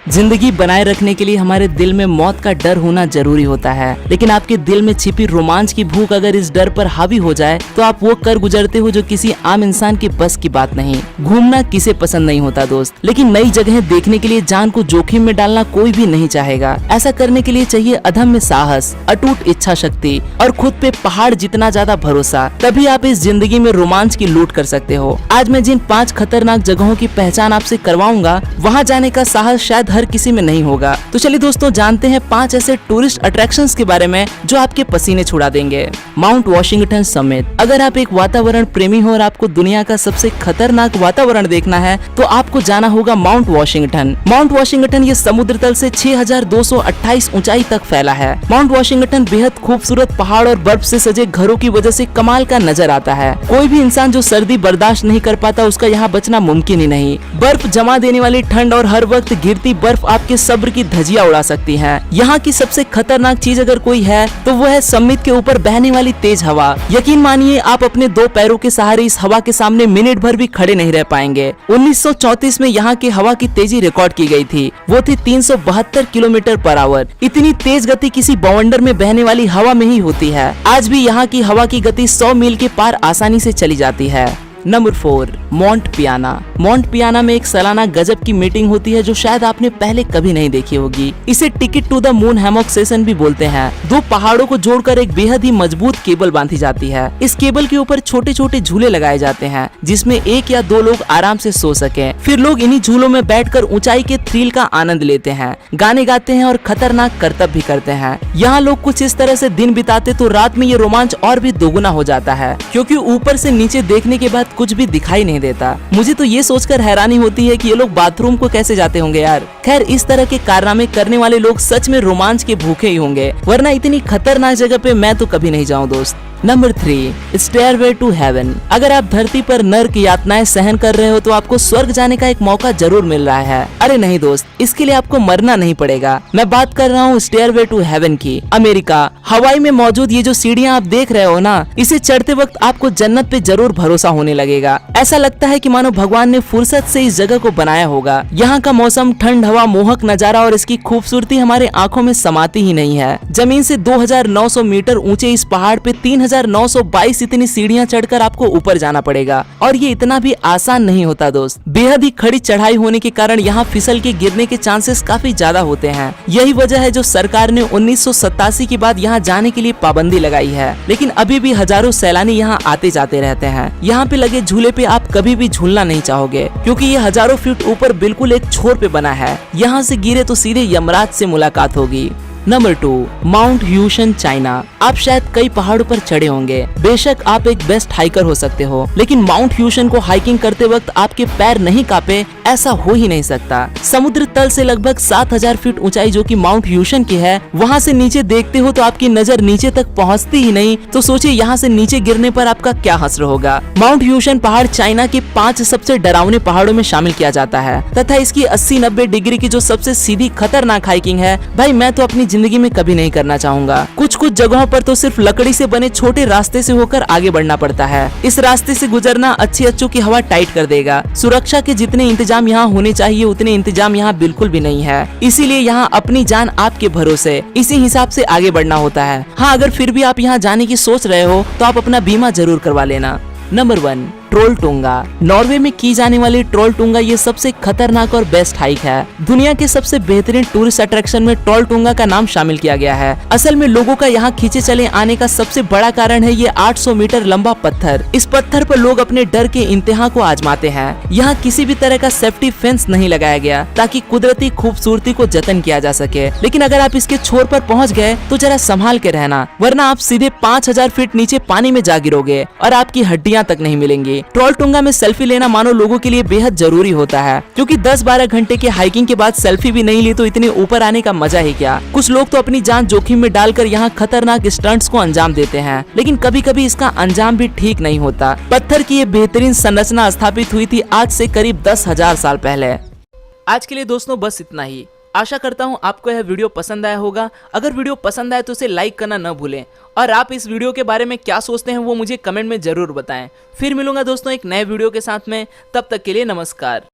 जिंदगी बनाए रखने के लिए हमारे दिल में मौत का डर होना जरूरी होता है, लेकिन आपके दिल में छिपी रोमांच की भूख अगर इस डर पर हावी हो जाए तो आप वो कर गुजरते हो जो किसी आम इंसान के बस की बात नहीं। घूमना किसे पसंद नहीं होता दोस्त, लेकिन नई जगह देखने के लिए जान को जोखिम में डालना कोई भी नहीं चाहेगा। ऐसा करने के लिए चाहिए अदम्य साहस, अटूट इच्छा शक्ति और खुद पे पहाड़ जितना ज्यादा भरोसा। तभी आप इस जिंदगी में रोमांच की लूट कर सकते हो। आज मैं जिन 5 खतरनाक जगहों की पहचान आपसे करवाऊंगा, वहाँ जाने का साहस शायद हर किसी में नहीं होगा। तो चलिए दोस्तों, जानते हैं 5 ऐसे टूरिस्ट अट्रैक्शंस के बारे में जो आपके पसीने छुड़ा देंगे। Mount Washington summit. अगर आप एक वातावरण प्रेमी हो और आपको दुनिया का सबसे खतरनाक वातावरण देखना है तो आपको जाना होगा माउंट वॉशिंगटन। माउंट वॉशिंगटन ये समुद्र तल से 6228 ऊंचाई तक फैला है। माउंट वॉशिंगटन बेहद खूबसूरत पहाड़ और बर्फ से सजे घरों की वजह से कमाल का नजर आता है। कोई भी इंसान जो सर्दी बर्दाश्त नहीं कर पाता उसका यहाँ बचना मुमकिन ही नहीं। बर्फ जमा देने वाली ठंड और हर वक्त गिरती बर्फ आपके सब्र की धज्जियां उड़ा सकती है। यहाँ की सबसे खतरनाक चीज अगर कोई है तो वो है समिट के ऊपर बहने वाली तेज हवा। यकीन मानिए आप अपने 2 पैरों के सहारे इस हवा के सामने मिनट भर भी खड़े नहीं रह पाएंगे। 1934 में यहाँ की हवा की तेजी रिकॉर्ड की गई थी, वो थी 372 किलोमीटर पर आवर। इतनी तेज गति किसी बवंडर में बहने वाली हवा में ही होती है। आज भी यहाँ की हवा की गति 100 मील के पार आसानी से चली जाती है। नंबर 4, मोंट पियाना। मोंट पियाना में एक सालाना गजब की मीटिंग होती है जो शायद आपने पहले कभी नहीं देखी होगी। इसे ticket to the moon hammock session भी बोलते हैं। 2 पहाड़ों को जोड़कर एक बेहद ही मजबूत केबल बांधी जाती है। इस केबल के ऊपर छोटे छोटे झूले लगाए जाते हैं जिसमें 1 या 2 लोग आराम से सो सके। फिर लोग इन्हीं झूलों में बैठकर ऊंचाई के थ्रिल का आनंद लेते हैं, गाने गाते हैं और खतरनाक करतब भी करते हैं। यहाँ लोग कुछ इस तरह से दिन बिताते तो रात में ये रोमांच और भी दोगुना हो जाता है, क्योंकि ऊपर से नीचे देखने के बाद कुछ भी दिखाई नहीं देता। मुझे तो ये सोचकर हैरानी होती है कि ये लोग बाथरूम को कैसे जाते होंगे यार। खैर, इस तरह के कारनामे करने वाले लोग सच में रोमांच के भूखे ही होंगे, वरना इतनी खतरनाक जगह पे मैं तो कभी नहीं जाऊं दोस्त। Number 3, stairway to heaven. अगर आप धरती पर नर्क यातनाएं सहन कर रहे हो तो आपको स्वर्ग जाने का एक मौका जरूर मिल रहा है। अरे नहीं दोस्त, इसके लिए आपको मरना नहीं पड़ेगा। मैं बात कर रहा हूँ स्टेयरवे टू हेवन की। अमेरिका हवाई में मौजूद ये जो सीढ़ियाँ आप देख रहे हो ना, इसे चढ़ते वक्त आपको जन्नत पे जरूर भरोसा होने लगेगा। ऐसा लगता है कि मानो भगवान ने फुर्सत से इस जगह को बनाया होगा। यहाँ का मौसम, ठंड हवा, मोहक नजारा और इसकी खूबसूरती हमारे आंखों में समाती ही नहीं है। जमीन से 2900 मीटर ऊंचे इस पहाड़ पे 3922 इतनी सीढ़ियां चढ़कर आपको ऊपर जाना पड़ेगा, और ये इतना भी आसान नहीं होता दोस्त। बेहद ही खड़ी चढ़ाई होने के कारण यहाँ फिसल के गिरने के चांसेस काफी ज्यादा होते हैं। यही वजह है जो सरकार ने 1987 के बाद यहाँ जाने के लिए पाबंदी लगाई है, लेकिन अभी भी हजारों सैलानी यहाँ आते जाते रहते हैं। यहाँ पे लगे झूले पे आप कभी भी झूलना नहीं चाहोगे, क्योंकि ये हजारों फीट ऊपर बिल्कुल एक छोर पे बना है। यहाँ से गिरे तो सीधे यमराज से मुलाकात होगी। Number 2, mount Huashan China. आप शायद कई पहाड़ों पर चढ़े होंगे, बेशक आप एक बेस्ट हाइकर हो सकते हो, लेकिन माउंट ह्यूशन को हाइकिंग करते वक्त आपके पैर नहीं कांपे ऐसा हो ही नहीं सकता। समुद्र तल से लगभग 7000 फीट ऊंचाई जो कि माउंट ह्यूशन की है, वहाँ से नीचे देखते हो तो आपकी नजर नीचे तक पहुँचती ही नहीं, तो सोचिए यहाँ से नीचे गिरने पर आपका क्या हश्र होगा। माउंट ह्यूशन पहाड़ चाइना के 5 सबसे डरावने पहाड़ों में शामिल किया जाता है तथा इसकी 80-90 डिग्री की जो सबसे सीधी खतरनाक हाइकिंग है, भाई मैं तो अपनी जिंदगी में कभी नहीं करना चाहूंगा। कुछ जगहों पर तो सिर्फ लकड़ी से बने छोटे रास्ते से होकर आगे बढ़ना पड़ता है। इस रास्ते से गुजरना अच्छी अच्छों की हवा टाइट कर देगा। सुरक्षा के जितने इंतजाम यहाँ होने चाहिए उतने इंतजाम यहाँ बिल्कुल भी नहीं है, इसीलिए यहाँ अपनी जान आपके भरोसे, इसी हिसाब से आगे बढ़ना होता है। हाँ, अगर फिर भी आप यहाँ जाने की सोच रहे हो तो आप अपना बीमा जरूर करवा लेना। Number 1, troll टूंगा। नॉर्वे में की जाने वाली ट्रोल टूंगा ये सबसे खतरनाक और बेस्ट हाइक है। दुनिया के सबसे बेहतरीन टूरिस्ट अट्रैक्शन में ट्रोल टूंगा का नाम शामिल किया गया है। असल में लोगों का यहाँ खींचे चले आने का सबसे बड़ा कारण है ये 800 मीटर लंबा पत्थर। इस पत्थर पर लोग अपने डर के इंतहा को आजमाते हैं। यहाँ किसी भी तरह का सेफ्टी फेंस नहीं लगाया गया ताकि कुदरती खूबसूरती को जतन किया जा सके, लेकिन अगर आप इसके छोर पर पहुँच गए तो जरा संभाल के रहना, वरना आप सीधे 5000 फीट नीचे पानी में जा गिरोगे और आपकी हड्डियां तक नहीं मिलेंगी। ट्रोल टूंगा में सेल्फी लेना मानो लोगों के लिए बेहद जरूरी होता है, क्योंकि 10-12 घंटे के हाइकिंग के बाद सेल्फी भी नहीं ली तो इतने ऊपर आने का मजा ही क्या। कुछ लोग तो अपनी जान जोखिम में डालकर यहाँ खतरनाक स्टंट्स को अंजाम देते हैं, लेकिन कभी कभी इसका अंजाम भी ठीक नहीं होता। पत्थर की ये बेहतरीन संरचना स्थापित हुई थी आज से करीब 10,000 साल पहले। आज के लिए दोस्तों बस इतना ही। आशा करता हूँ आपको यह वीडियो पसंद आया होगा। अगर वीडियो पसंद आए तो इसे लाइक करना न भूलें, और आप इस वीडियो के बारे में क्या सोचते हैं वो मुझे कमेंट में जरूर बताएं। फिर मिलूंगा दोस्तों एक नए वीडियो के साथ में, तब तक के लिए नमस्कार।